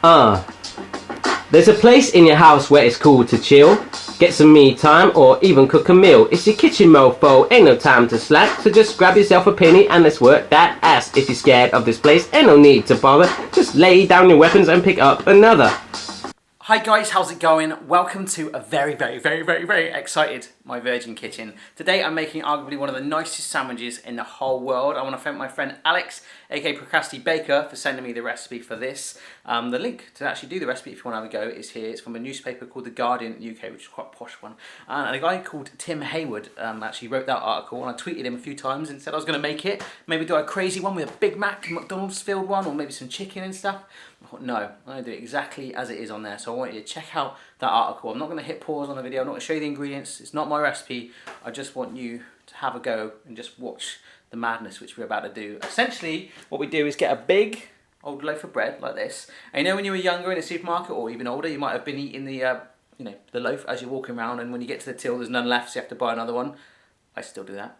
There's a place in your house where it's cool to chill, get some me time, or even cook a meal. It's your kitchen, mofo, ain't no time to slack. So just grab yourself a penny and let's work that ass. If you're scared of this place, ain't no need to bother. Just lay down your weapons and pick up another. Hi guys, how's it going? Welcome to a very excited Myvirginkitchen. Today I'm making arguably one of the nicest sandwiches in the whole world. I want to thank my friend Alex, aka Procrasti Baker, for sending me the recipe for this. The link to actually do the recipe if you want to have a go is here. It's from a newspaper called The Guardian UK, which is quite a posh one. And a guy called Tim Hayward actually wrote that article, and I tweeted him a few times and said I was going to make it. Maybe do a crazy one with a Big Mac, McDonald's filled one, or maybe some chicken and stuff. I thought, no, I'm going to do it exactly as it is on there. So I want you to check out that article. I'm not going to hit pause on the video. I'm not going to show you the ingredients. It's not my recipe. I just want you to have a go and just watch the madness which we're about to do. Essentially, what we do is get a big old loaf of bread like this. And you know when you were younger in a supermarket, or even older, you might have been eating the the loaf as you're walking around, and when you get to the till, there's none left, so you have to buy another one. I still do that.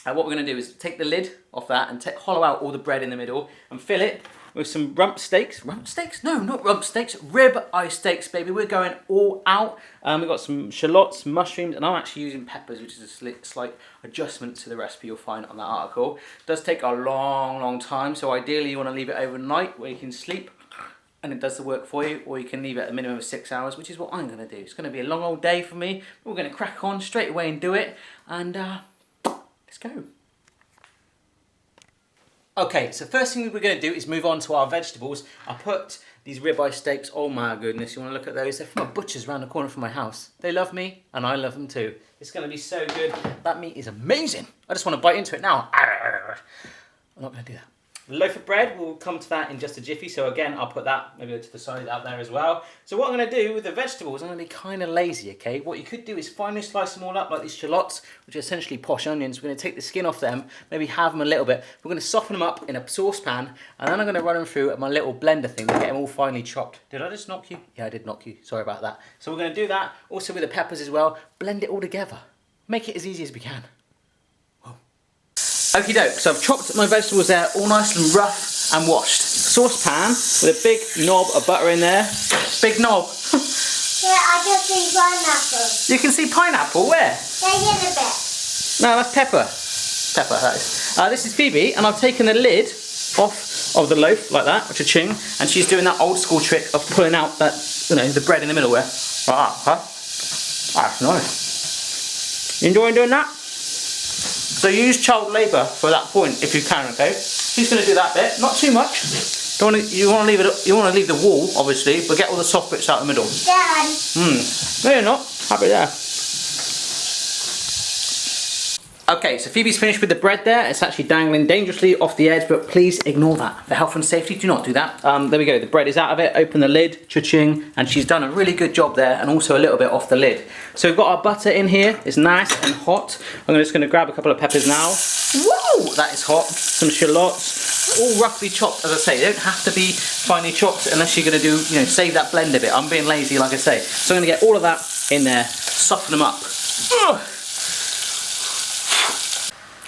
And what we're going to do is take the lid off that and hollow out all the bread in the middle and fill it with some rump steaks. Rump steaks? No, not rump steaks. Rib eye steaks, baby. We're going all out. We've got some shallots, mushrooms, and I'm actually using peppers, which is a slight adjustment to the recipe you'll find on that article. It does take a long time, so ideally you want to leave it overnight where you can sleep and it does the work for you, or you can leave it at a minimum of 6 hours, which is what I'm going to do. It's going to be a long old day for me. We're going to crack on straight away and do it, and let's go. Okay, so first thing we're going to do is move on to our vegetables. I put these ribeye steaks, oh my goodness, you want to look at those? They're from a butcher's around the corner from my house. They love me, and I love them too. It's going to be so good. That meat is amazing. I just want to bite into it now. I'm not going to do that. The loaf of bread, we'll come to that in just a jiffy. So again, I'll put that maybe to the side out there as well. So what I'm going to do with the vegetables, I'm going to be kind of lazy, okay? What you could do is finely slice them all up like these shallots, which are essentially posh onions. We're going to take the skin off them, maybe halve them a little bit. We're going to soften them up in a saucepan, and then I'm going to run them through my little blender thing to get them all finely chopped. Did I just knock you? Yeah, I did knock you. Sorry about that. So we're going to do that. Also with the peppers as well. Blend it all together. Make it as easy as we can. Okie doke, so I've chopped my vegetables there all nice and rough and washed. Saucepan with a big knob of butter in there. Big knob. Yeah, I can see pineapple. You can see pineapple, where? They're in a bit. No, that's pepper. Pepper, that is. This is Phoebe, and I've taken the lid off of the loaf like that, cha-ching, and she's doing that old school trick of pulling out that, the bread in the middle there. That's nice. You enjoying doing that? So use child labour for that point if you can, okay? She's going to do that bit, not too much. You want to leave the wall, obviously, but get all the soft bits out the middle. Dad. No, you're not. Have it there. Okay, so Phoebe's finished with the bread there. It's actually dangling dangerously off the edge, but please ignore that. For health and safety, do not do that. There we go, the bread is out of it. Open the lid, cha-ching, and she's done a really good job there, and also a little bit off the lid. So we've got our butter in here. It's nice and hot. I'm just going to grab a couple of peppers now. Whoa, that is hot. Some shallots, all roughly chopped, as I say. They don't have to be finely chopped unless you're going to do, save that blend a bit. I'm being lazy, like I say. So I'm going to get all of that in there, soften them up. Ugh.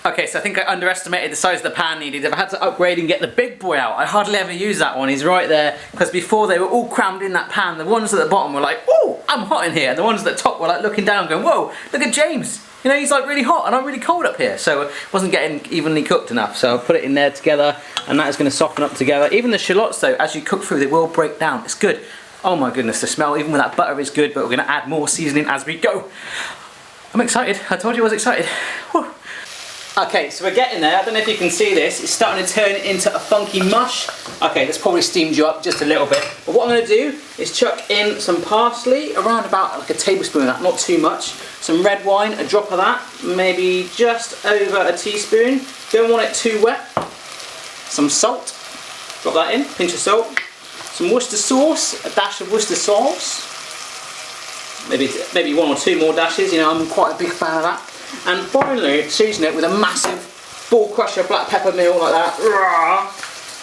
Okay, so I think I underestimated the size of the pan needed. I've had to upgrade and get the big boy out. I hardly ever use that one, he's right there. Because before they were all crammed in that pan. The ones at the bottom were like, oh, I'm hot in here. And the ones at the top were like looking down going, whoa, look at James. He's like really hot and I'm really cold up here. So it wasn't getting evenly cooked enough. So I put it in there together, and that is going to soften up together. Even the shallots though, as you cook through, they will break down. It's good. Oh my goodness, the smell even with that butter is good, but we're going to add more seasoning as we go. I'm excited. I told you I was excited. Whew. Okay, so we're getting there. I don't know if you can see this. It's starting to turn into a funky mush. Okay, that's probably steamed you up just a little bit. But what I'm going to do is chuck in some parsley, around about like a tablespoon of that, not too much. Some red wine, a drop of that, maybe just over a teaspoon. Don't want it too wet. Some salt, drop that in, pinch of salt. Some Worcester sauce, a dash of Worcester sauce. Maybe one or two more dashes, I'm quite a big fan of that. And finally, season it with a massive ball crusher black pepper meal like that.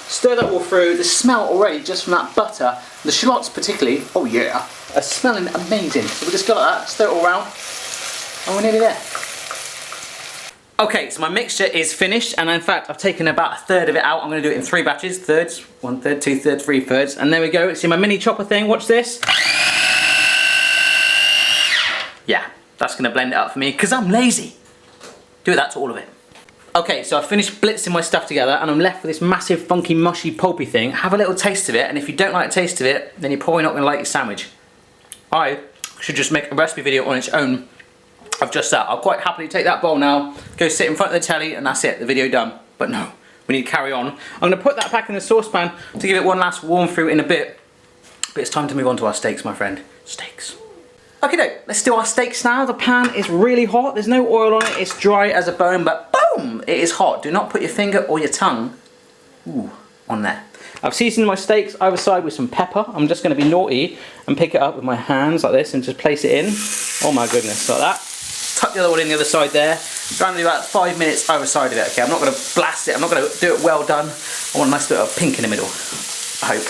Stir that all through. The smell already, just from that butter, the shallots particularly, oh yeah, are smelling amazing. So we just got like that, stir it all around, and we're nearly there. Okay, so my mixture is finished, and in fact I've taken about a third of it out. I'm going to do it in 3 batches, thirds, 1/3, 2/3, 3/3, and there we go. See my mini chopper thing, watch this. Yeah, that's going to blend it up for me, because I'm lazy. Do that to all of it. Okay, so I've finished blitzing my stuff together, and I'm left with this massive, funky, mushy, pulpy thing. Have a little taste of it, and if you don't like the taste of it, then you're probably not going to like your sandwich. I should just make a recipe video on its own of just that. I'll quite happily take that bowl now, go sit in front of the telly, and that's it, the video done. But no, we need to carry on. I'm going to put that back in the saucepan to give it one last warm through in a bit. But it's time to move on to our steaks, my friend. Steaks. Okay, let's do our steaks now. The pan is really hot. There's no oil on it. It's dry as a bone, but boom, it is hot. Do not put your finger or your tongue on there. I've seasoned my steaks either side with some pepper. I'm just going to be naughty and pick it up with my hands like this and just place it in. Oh my goodness, like that. Tuck the other one in the other side there. Trying to do about 5 minutes either side of it. Okay, I'm not going to blast it. I'm not going to do it well done. I want a nice bit of pink in the middle, I hope.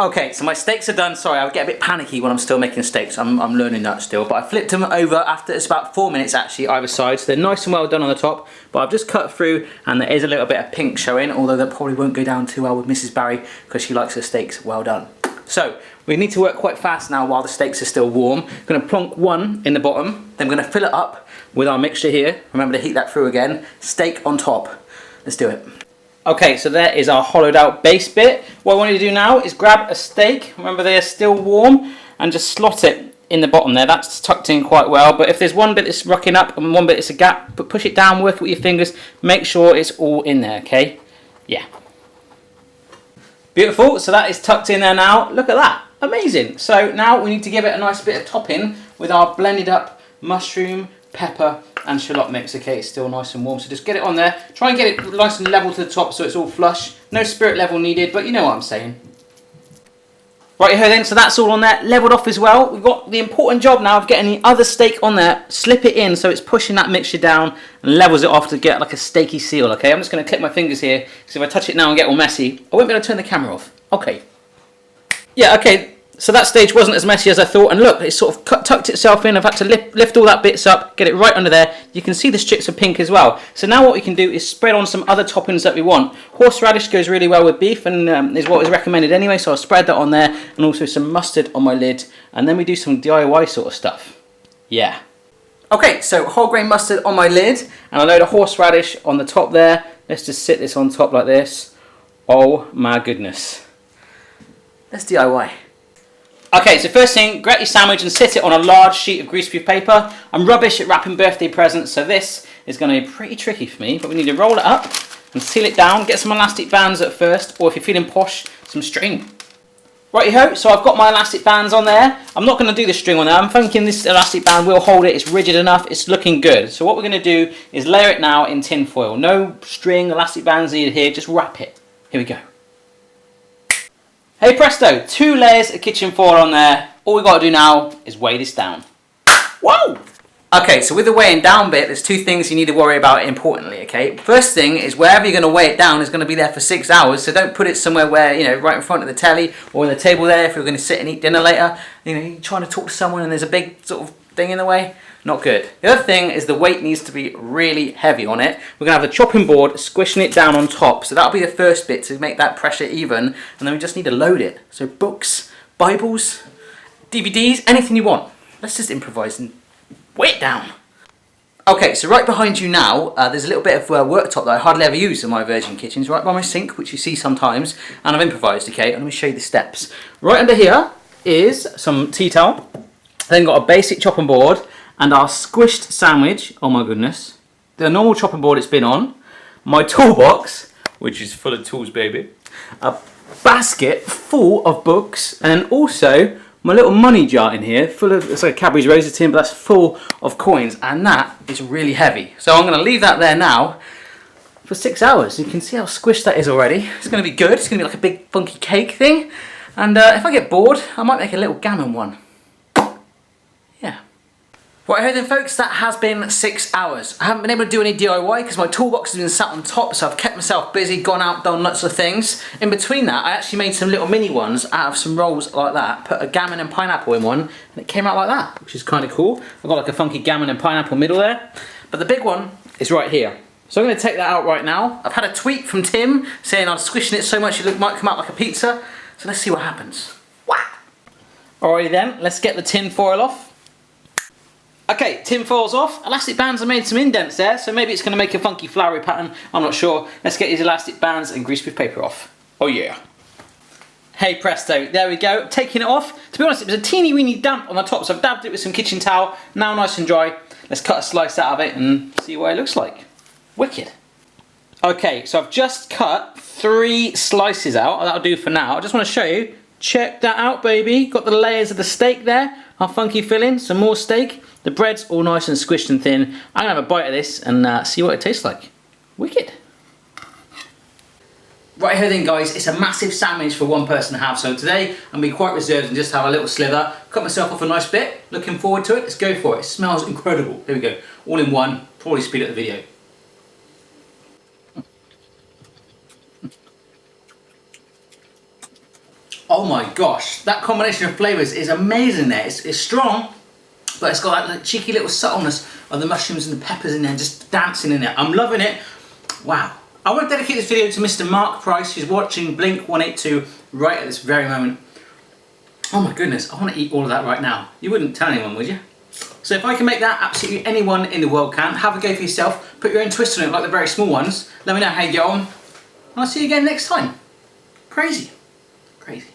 Okay, so my steaks are done. Sorry, I get a bit panicky when I'm still making steaks. I'm learning that still. But I flipped them over after it's about 4 minutes actually either side. So they're nice and well done on the top. But I've just cut through and there is a little bit of pink showing. Although that probably won't go down too well with Mrs. Barry because she likes her steaks well done. So we need to work quite fast now while the steaks are still warm. I'm going to plonk one in the bottom. Then I'm going to fill it up with our mixture here. Remember to heat that through again. Steak on top. Let's do it. Okay, so there is our hollowed out base bit. What I want you to do now is grab a steak, remember they are still warm, and just slot it in the bottom there. That's tucked in quite well, but if there's one bit that's rocking up and one bit that's a gap, but push it down, work it with your fingers, make sure it's all in there, okay? Yeah. Beautiful, so that is tucked in there now. Look at that, amazing. So now we need to give it a nice bit of topping with our blended up mushroom, pepper and shallot mix. Okay, it's still nice and warm, so just get it on there. Try and get it nice and level to the top so it's all flush. No spirit level needed, but you know what I'm saying. Right here then, so that's all on there, leveled off as well. We've got the important job now of getting the other steak on there, slip it in so it's pushing that mixture down and levels it off to get like a steaky seal, okay? I'm just going to clip my fingers here, because if I touch it now and get all messy, I won't be able to turn the camera off. Okay. Yeah, okay. So that stage wasn't as messy as I thought, and look, it sort of tucked itself in. I've had to lift all that bits up, get it right under there. You can see the strips of pink as well. So now what we can do is spread on some other toppings that we want. Horseradish goes really well with beef and is what is recommended anyway, so I'll spread that on there, and also some mustard on my lid, and then we do some DIY sort of stuff. Yeah. Okay, so whole grain mustard on my lid, and a load of horseradish on the top there. Let's just sit this on top like this. Oh my goodness. Let's DIY. Okay, so first thing, grate your sandwich and sit it on a large sheet of greaseproof paper. I'm rubbish at wrapping birthday presents, so this is going to be pretty tricky for me, but we need to roll it up and seal it down. Get some elastic bands at first, or if you're feeling posh, some string. Righty-ho, so I've got my elastic bands on there. I'm not going to do the string on there. I'm thinking this elastic band will hold it. It's rigid enough. It's looking good. So what we're going to do is layer it now in tin foil. No string, elastic bands needed here. Just wrap it. Here we go. Hey presto, 2 layers of kitchen foil on there. All we've got to do now is weigh this down. Whoa! Okay, so with the weighing down bit, there's 2 things you need to worry about importantly, okay? First thing is wherever you're going to weigh it down is going to be there for 6 hours, so don't put it somewhere where, you know, right in front of the telly or on the table there if you're going to sit and eat dinner later. You know, you're trying to talk to someone and there's a big sort of thing in the way. Not good. The other thing is the weight needs to be really heavy on it. We're going to have a chopping board squishing it down on top. So that'll be the first bit to make that pressure even. And then we just need to load it. So books, Bibles, DVDs, anything you want. Let's just improvise and weigh it down. Okay, so right behind you now, there's a little bit of worktop that I hardly ever use in my Virgin kitchens. Right by my sink, which you see sometimes. And I've improvised, okay? Let me show you the steps. Right under here is some tea towel. Then got a basic chopping board. And our squished sandwich, oh my goodness, the normal chopping board it's been on, my toolbox, which is full of tools, baby, a basket full of books, and also my little money jar in here, full of, it's like a Cadbury's Raisin tin, but that's full of coins, and that is really heavy. So I'm going to leave that there now for 6 hours. You can see how squished that is already. It's going to be good. It's going to be like a big funky cake thing, and if I get bored, I might make a little gammon one. Yeah. Right here then folks, that has been 6 hours. I haven't been able to do any DIY because my toolbox has been sat on top, so I've kept myself busy, gone out, done lots of things. In between that, I actually made some little mini ones out of some rolls like that, put a gammon and pineapple in one, and it came out like that, which is kind of cool. I've got like a funky gammon and pineapple middle there. But the big one is right here. So I'm going to take that out right now. I've had a tweet from Tim saying I'm squishing it so much it might come out like a pizza. So let's see what happens. Wow. Alrighty then, let's get the tin foil off. Okay, tin foil's off. Elastic bands have made some indents there, so maybe it's going to make a funky flowery pattern. I'm not sure. Let's get these elastic bands and greaseproof paper off. Oh yeah. Hey presto, there we go. Taking it off. To be honest, it was a teeny weeny damp on the top, so I've dabbed it with some kitchen towel. Now nice and dry. Let's cut a slice out of it and see what it looks like. Wicked. Okay, so I've just cut 3 slices out. That'll do for now. I just want to show you. Check that out, baby. Got the layers of the steak there. Our funky filling, some more steak. The bread's all nice and squished and thin. I'm going to have a bite of this and see what it tastes like. Wicked. Right here then guys, it's a massive sandwich for one person to have. So today I'm being quite reserved and just have a little slither. Cut myself off a nice bit. Looking forward to it. Let's go for it. It smells incredible. Here we go. All in one. Probably speed up the video. Oh my gosh, that combination of flavours is amazing there. It's strong, but it's got that cheeky little subtleness of the mushrooms and the peppers in there, just dancing in there. I'm loving it. Wow. I want to dedicate this video to Mr. Mark Price, who's watching Blink 182 right at this very moment. Oh my goodness, I want to eat all of that right now. You wouldn't tell anyone, would you? So if I can make that, absolutely anyone in the world can. Have a go for yourself. Put your own twist on it, like the very small ones. Let me know how you get on. And I'll see you again next time. Crazy. Crazy.